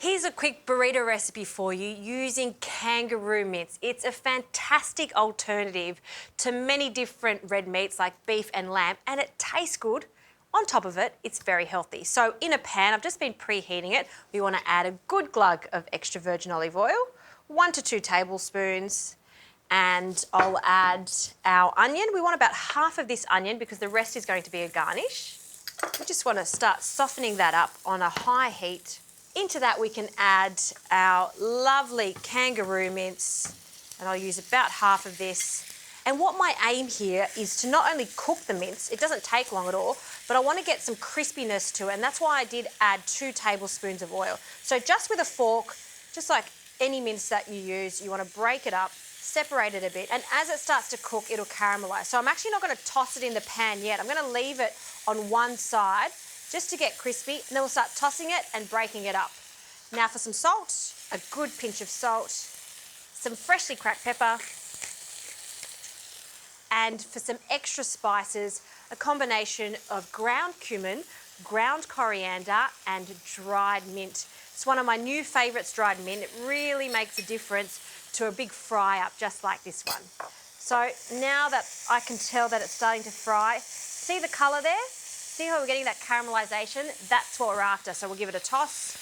Here's a quick burrito recipe for you using kangaroo mince. It's a fantastic alternative to many different red meats like beef and lamb, and it tastes good. On top of it, it's very healthy. So in a pan, I've just been preheating it. We want to add a good glug of extra virgin olive oil, 1 to 2 tablespoons, and I'll add our onion. We want about half of this onion because the rest is going to be a garnish. We just want to start softening that up on a high heat. Into that we can add our lovely kangaroo mince, and I'll use about half of this. And what my aim here is to not only cook the mince, it doesn't take long at all, but I want to get some crispiness to it, and that's why I did add 2 tablespoons of oil. So just with a fork, just like any mince that you use, you want to break it up, separate it a bit, and as it starts to cook, it'll caramelise. So I'm actually not going to toss it in the pan yet. I'm going to leave it on one side just to get crispy, and then we'll start tossing it and breaking it up. Now for some salt, a good pinch of salt, some freshly cracked pepper, and for some extra spices, a combination of ground cumin, ground coriander, and dried mint. It's one of my new favourites, dried mint. It really makes a difference to a big fry up just like this one. So now that I can tell that it's starting to fry, see the colour there? See how we're getting that caramelisation? That's what we're after, so we'll give it a toss.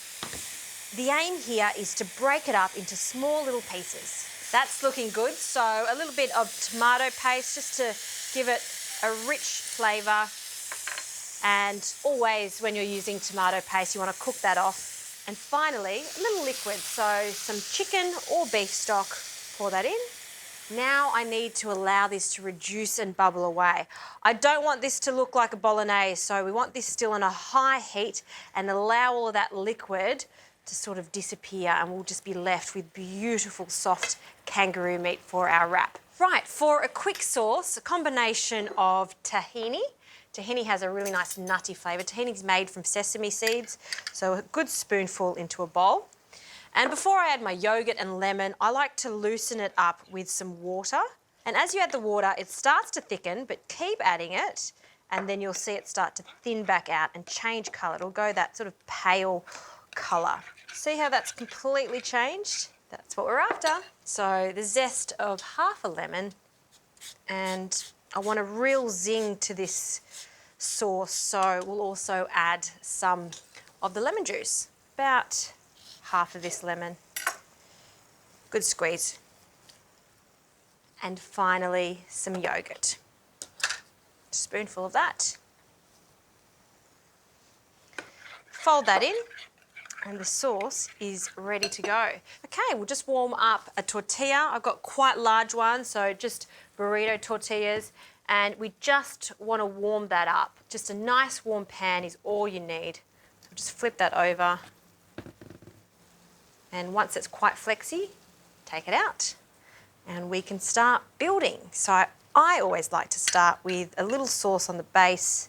The aim here is to break it up into small little pieces. That's looking good, so a little bit of tomato paste just to give it a rich flavour. And always when you're using tomato paste, you want to cook that off. And finally, a little liquid, so some chicken or beef stock, pour that in. Now I need to allow this to reduce and bubble away. I don't want this to look like a bolognese, so we want this still on a high heat and allow all of that liquid to sort of disappear, and we'll just be left with beautiful soft kangaroo meat for our wrap. Right, for a quick sauce, a combination of tahini. Tahini has a really nice nutty flavour. Tahini's made from sesame seeds, so a good spoonful into a bowl. And before I add my yogurt and lemon, I like to loosen it up with some water. And as you add the water, it starts to thicken, but keep adding it, and then you'll see it start to thin back out and change colour. It'll go that sort of pale colour. See how that's completely changed? That's what we're after. So the zest of half a lemon, and I want a real zing to this sauce, so we'll also add some of the lemon juice. About half of this lemon. Good squeeze. And finally, some yogurt. A spoonful of that. Fold that in, and the sauce is ready to go. Okay, we'll just warm up a tortilla. I've got quite large ones, so just burrito tortillas, and we just want to warm that up. Just a nice warm pan is all you need. So just flip that over. And once it's quite flexy, take it out and we can start building. So I always like to start with a little sauce on the base,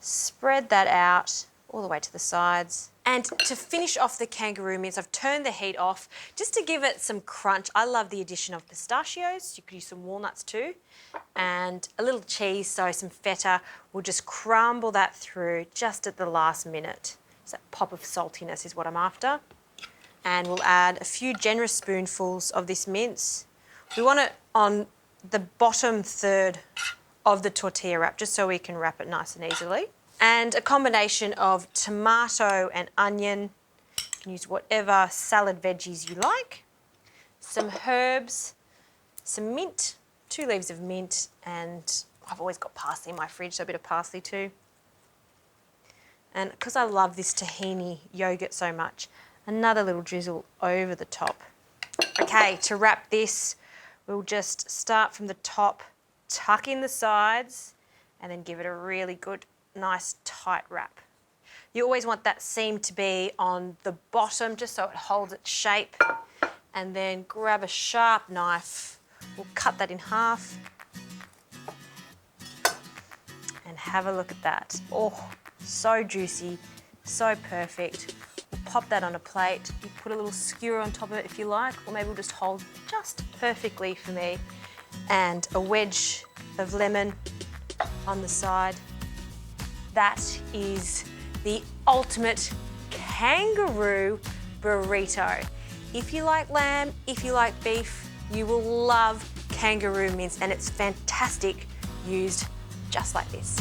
spread that out all the way to the sides. And to finish off the kangaroo mince, I've turned the heat off just to give it some crunch. I love the addition of pistachios. You could use some walnuts too. And a little cheese, so some feta. We'll just crumble that through just at the last minute. So that pop of saltiness is what I'm after. And we'll add a few generous spoonfuls of this mince. We want it on the bottom third of the tortilla wrap, just so we can wrap it nice and easily. And a combination of tomato and onion. You can use whatever salad veggies you like. Some herbs, some mint, 2 leaves of mint, and I've always got parsley in my fridge, so a bit of parsley too. And because I love this tahini yogurt so much, another little drizzle over the top. Okay, to wrap this, we'll just start from the top, tuck in the sides, and then give it a really good, nice, tight wrap. You always want that seam to be on the bottom, just so it holds its shape. And then grab a sharp knife. We'll cut that in half. And have a look at that. Oh, so juicy, so perfect. Pop that on a plate. You put a little skewer on top of it if you like, or maybe we'll just hold just perfectly for me. And a wedge of lemon on the side. That is the ultimate kangaroo Burrito. If you like lamb, if you like beef, you will love Kangaroo mince, and it's fantastic used just like this.